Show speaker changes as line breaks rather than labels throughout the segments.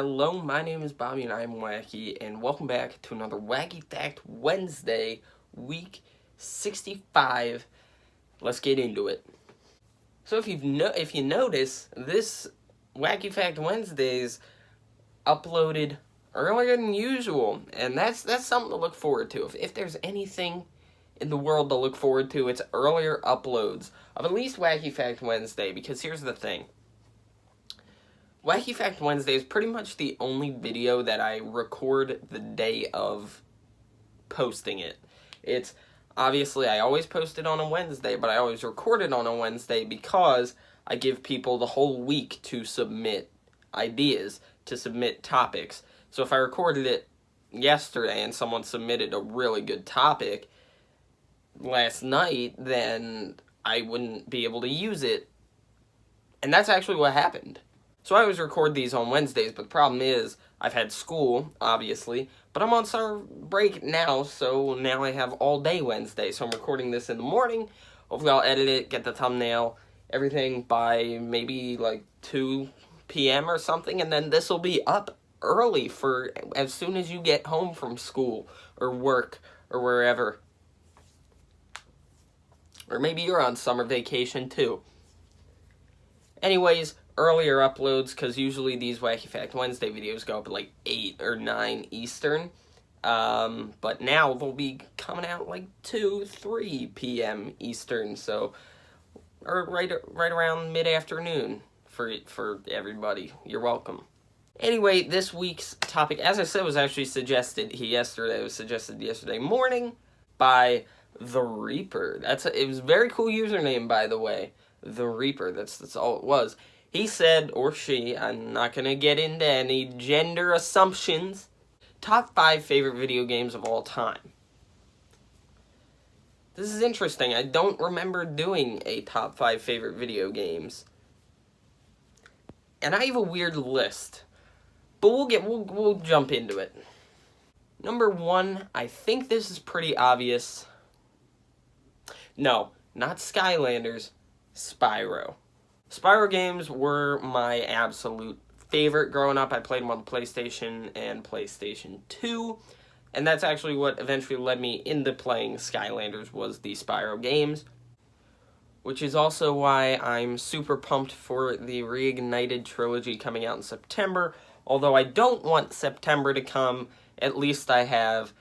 Hello, my name is Bobby and I'm Wacky, and welcome back to another Wacky Fact Wednesday, week 65. Let's get into it. So if you notice, this Wacky Fact Wednesdays uploaded earlier than usual, and that's something to look forward to. If there's anything in the world to look forward to, it's earlier uploads of at least Wacky Fact Wednesday, because here's the thing. Wacky Fact Wednesday is pretty much the only video that I record the day of posting it. It's, obviously, I always post it on a Wednesday, but I always record it on a Wednesday because I give people the whole week to submit ideas, to submit topics. So if I recorded it yesterday and someone submitted a really good topic last night, then I wouldn't be able to use it. And that's actually what happened. So I always record these on Wednesdays, but the problem is I've had school, obviously, but I'm on summer break now, so now I have all day Wednesday. So I'm recording this in the morning. Hopefully I'll edit it, get the thumbnail, everything by maybe like 2 p.m. or something, and then this will be up early for as soon as you get home from school or work or wherever. Or maybe you're on summer vacation too. Anyways, earlier uploads, because usually these Wacky Fact Wednesday videos go up at like 8 or 9 Eastern. But now they'll be coming out like 2, 3 p.m. Eastern, so or right around mid-afternoon for everybody. You're welcome. Anyway, this week's topic, as I said, was actually suggested yesterday. It was suggested yesterday morning by The Reaper. It was a very cool username, by the way. The Reaper. That's all it was. He said, or she, I'm not going to get into any gender assumptions, top 5 favorite video games of all time. This is interesting. I don't remember doing a top 5 favorite video games. And I have a weird list. But we'll jump into it. Number 1, I think this is pretty obvious. No, not Skylanders, Spyro. Spyro games were my absolute favorite growing up. I played them on the PlayStation and PlayStation 2, and that's actually what eventually led me into playing Skylanders, was the Spyro games, which is also why I'm super pumped for the Reignited trilogy coming out in September. Although I don't want September to come, at least I have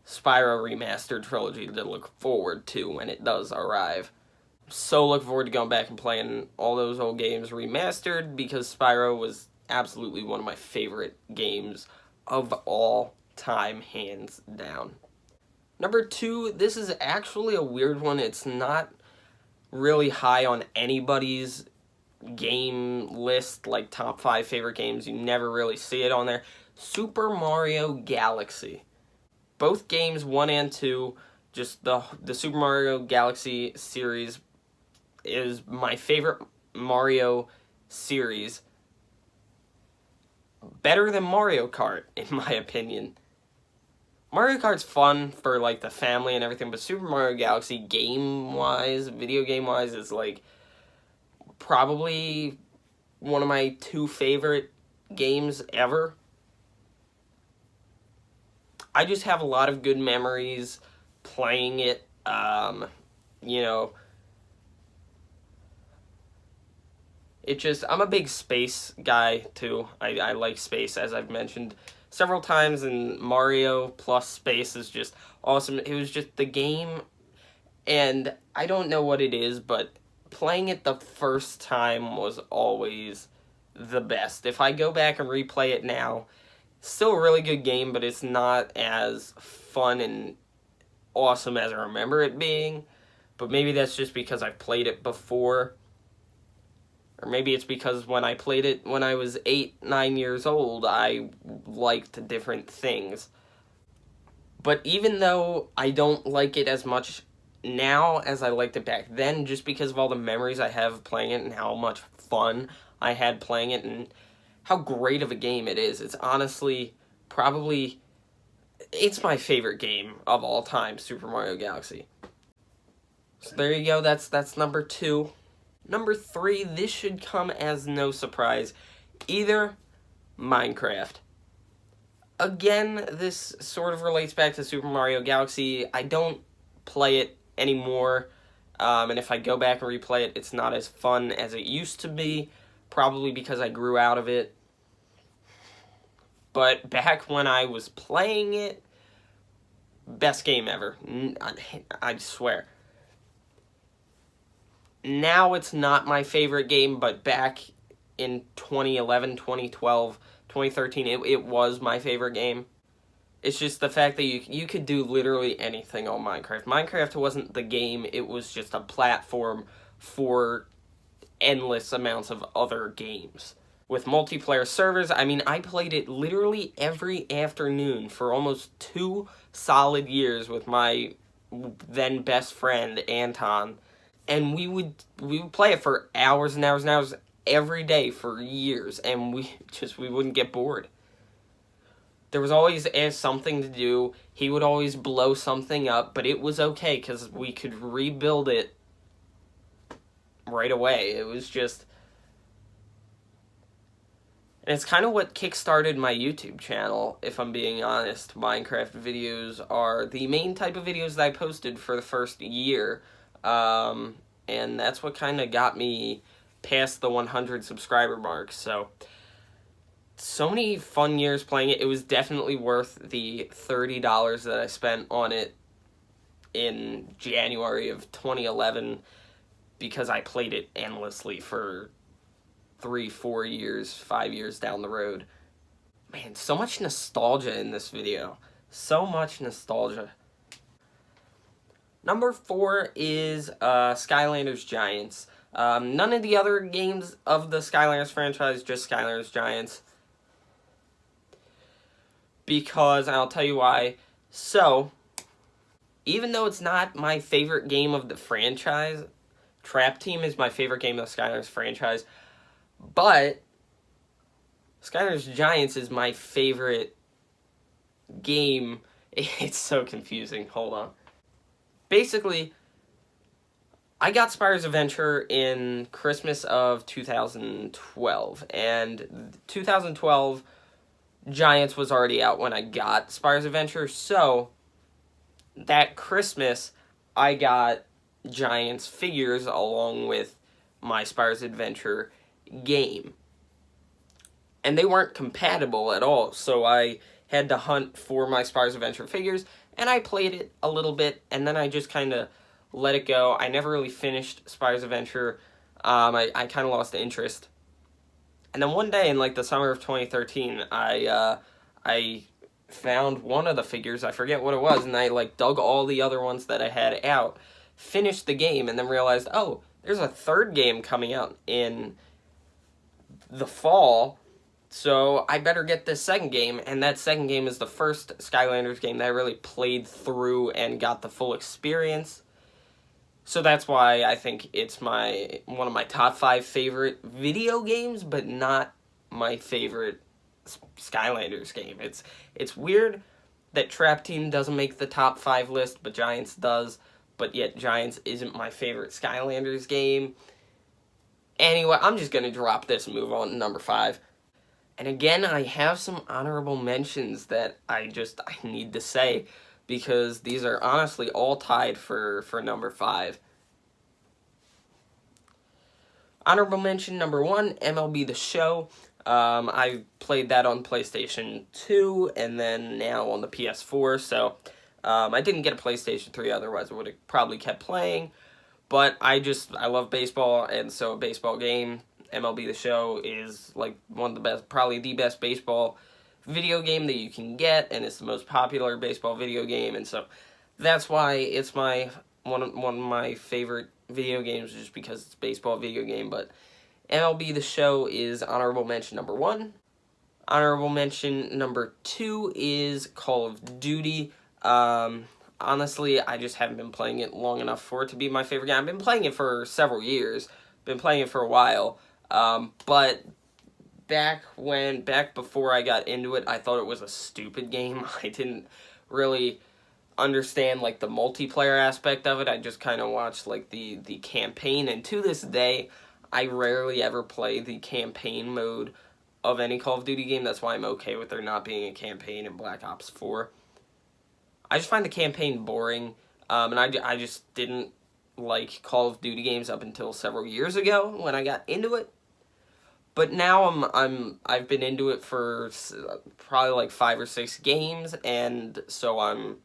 Spyro Remastered trilogy to look forward to when it does arrive. So looking forward to going back and playing all those old games remastered, because Spyro was absolutely one of my favorite games of all time, hands down. Number 2, this is actually a weird one. It's not really high on anybody's game list, like top 5 favorite games. You never really see it on there. Super Mario Galaxy. Both games, 1 and 2, just the Super Mario Galaxy series is my favorite Mario series. Better than Mario Kart, in my opinion. Mario Kart's fun for like the family and everything, but Super Mario Galaxy, game-wise, video game-wise, is like probably one of my 2 favorite games ever. I just have a lot of good memories playing it. You know, I'm a big space guy, too. I like space, as I've mentioned several times, and Mario plus space is just awesome. It was just the game, and I don't know what it is, but playing it the first time was always the best. If I go back and replay it now, still a really good game, but it's not as fun and awesome as I remember it being. But maybe that's just because I've played it before. Or maybe it's because when I played it when I was 8, 9 years old, I liked different things. But even though I don't like it as much now as I liked it back then, just because of all the memories I have playing it and how much fun I had playing it and how great of a game it is, it's honestly probably, it's my favorite game of all time, Super Mario Galaxy. So there you go, that's number 2. Number 3, this should come as no surprise. Either Minecraft. Again, this sort of relates back to Super Mario Galaxy. I don't play it anymore, and if I go back and replay it, it's not as fun as it used to be, probably because I grew out of it. But back when I was playing it, best game ever. I swear. Now it's not my favorite game, but back in 2011, 2012, 2013, it was my favorite game. It's just the fact that you could do literally anything on Minecraft. Minecraft wasn't the game, it was just a platform for endless amounts of other games. With multiplayer servers, I mean, I played it literally every afternoon for almost 2 solid years with my then best friend, Anton. And we would play it for hours and hours and hours every day for years, and we wouldn't get bored. There was always something to do. He would always blow something up, but it was okay because we could rebuild it right away. It was just... And it's kind of what kickstarted my YouTube channel, if I'm being honest. Minecraft videos are the main type of videos that I posted for the first year. And that's what kind of got me past the 100 subscriber mark. So many fun years playing it. It was definitely worth the $30 that I spent on it in January of 2011 because I played it endlessly for 3, 4 years, 5 years down the road. Man, so much nostalgia in this video. So much nostalgia. Number 4 is Skylanders Giants. None of the other games of the Skylanders franchise, just Skylanders Giants. Because, and I'll tell you why. So, even though it's not my favorite game of the franchise, Trap Team is my favorite game of the Skylanders franchise, but Skylanders Giants is my favorite game. It's so confusing. Hold on. Basically, I got Spyro's Adventure in Christmas of 2012, and 2012 Giants was already out when I got Spyro's Adventure, so that Christmas I got Giants figures along with my Spyro's Adventure game. And they weren't compatible at all, so I had to hunt for my Spyro's Adventure figures, and I played it a little bit, and then I just kind of let it go. I never really finished Spyro's Adventure. I kind of lost interest. And then one day in like the summer of 2013, I found one of the figures, I forget what it was, and I like dug all the other ones that I had out, finished the game, and then realized, oh, there's a third game coming out in the fall, so I better get this second game, and that second game is the first Skylanders game that I really played through and got the full experience. So that's why I think it's one of my top 5 favorite video games, but not my favorite Skylanders game. It's weird that Trap Team doesn't make the top 5 list, but Giants does, but yet Giants isn't my favorite Skylanders game. Anyway, I'm just going to drop this and move on to number 5. And again, I have some honorable mentions that I need to say, because these are honestly all tied for number 5. Honorable mention number 1, MLB The Show. I played that on PlayStation 2 and then now on the PS4, so I didn't get a PlayStation 3, otherwise I would have probably kept playing. But I love baseball, and so a baseball game, MLB The Show, is like one of the best, probably the best baseball video game that you can get, and it's the most popular baseball video game, and so that's why it's one of my favorite video games, just because it's a baseball video game. But MLB The Show is honorable mention number 1. Honorable mention number 2 is Call of Duty. Honestly, I just haven't been playing it long enough for it to be my favorite game. I've been playing it for several years, been playing it for a while, but back before I got into it, I thought it was a stupid game. I didn't really understand like the multiplayer aspect of it. I just kind of watched like the campaign, and to this day I rarely ever play the campaign mode of any Call of Duty game. That's why I'm okay with there not being a campaign in Black Ops 4. I just find the campaign boring, and I just didn't like Call of Duty games up until several years ago when I got into it. But now I've been into it for probably like 5 or 6 games, and so I'm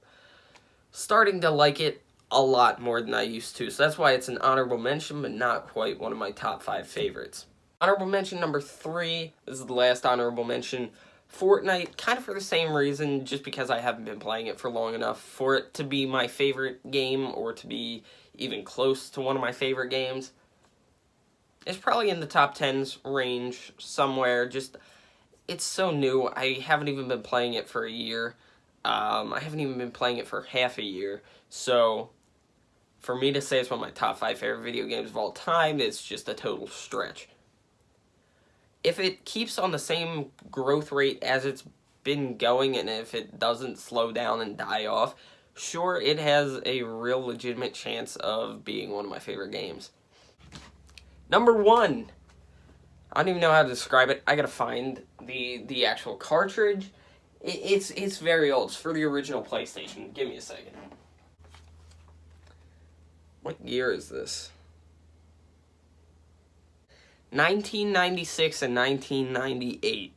starting to like it a lot more than I used to. So that's why it's an honorable mention, but not quite one of my top 5 favorites. Honorable mention number 3, this is the last honorable mention, Fortnite, kind of for the same reason, just because I haven't been playing it for long enough for it to be my favorite game, or to be even close to one of my favorite games. It's probably in the top 10s range somewhere. Just, it's so new. I haven't even been playing it for a year. I haven't even been playing it for half a year. So, for me to say it's one of my top 5 favorite video games of all time, it's just a total stretch. If it keeps on the same growth rate as it's been going, and if it doesn't slow down and die off, sure, it has a real legitimate chance of being one of my favorite games. Number 1. I don't even know how to describe it. I gotta find the actual cartridge. It's very old. It's for the original PlayStation. Give me a second. What year is this? 1996 and 1998.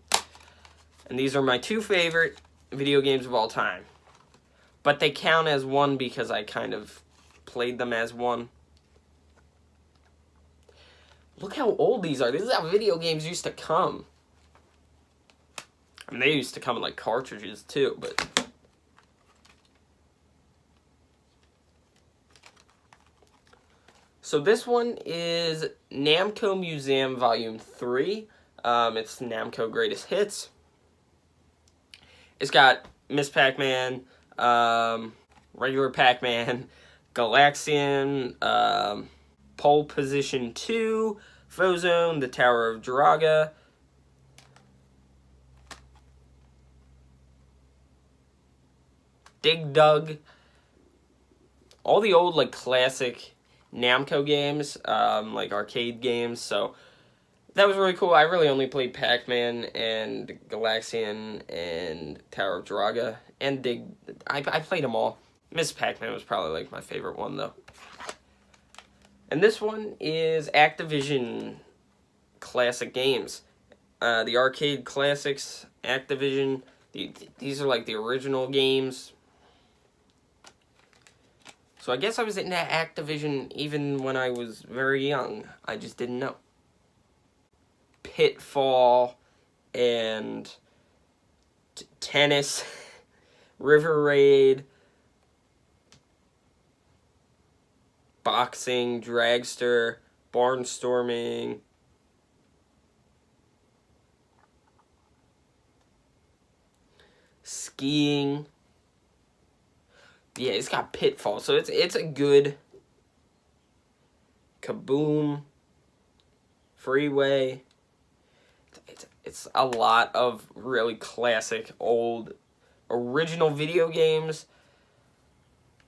And these are my 2 favorite video games of all time. But they count as one because I kind of played them as one. Look how old these are. This is how video games used to come. I mean, they used to come in like cartridges too, but... So this one is Namco Museum Volume 3. It's Namco Greatest Hits. It's got Miss Pac-Man, regular Pac-Man, Galaxian, Pole Position 2, Frozone, the Tower of Draga, Dig Dug, all the old like classic Namco games, like arcade games. So that was really cool. I really only played Pac-Man and Galaxian and Tower of Draga and Dig. I played them all. Miss Pac-Man was probably like my favorite one though. And this one is Activision Classic Games. The arcade classics, Activision. These are like the original games. So I guess I was into Activision even when I was very young. I just didn't know. Pitfall and Tennis, River Raid, Boxing, Dragster, Barnstorming, Skiing. Yeah, it's got Pitfall, so it's a good. Kaboom, Freeway. It's a lot of really classic, old, original video games.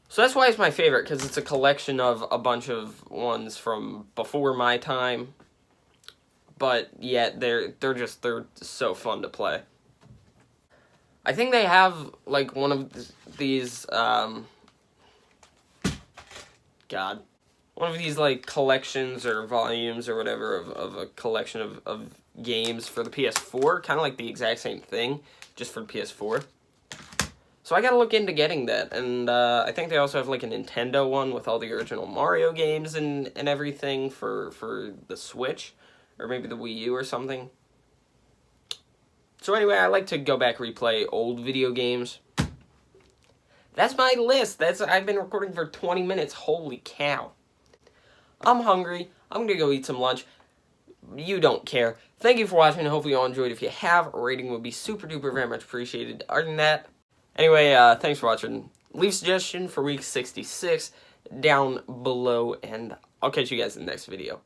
So that's why it's my favorite, because it's a collection of a bunch of ones from before my time. But yet they're so fun to play. I think they have like one of these one of these like collections or volumes or whatever of a collection of games for the PS4, kind of like the exact same thing, just for the PS4. So I gotta look into getting that, and I think they also have like a Nintendo one with all the original Mario games and everything for the Switch, or maybe the Wii U or something. So anyway, I like to go back replay old video games. That's my list. I've been recording for 20 minutes. Holy cow. I'm hungry. I'm gonna go eat some lunch. You don't care. Thank you for watching. Hopefully you all enjoyed. If you have, a rating would be super duper very much appreciated. Other than that, anyway, thanks for watching. Leave a suggestion for week 66 down below, and I'll catch you guys in the next video.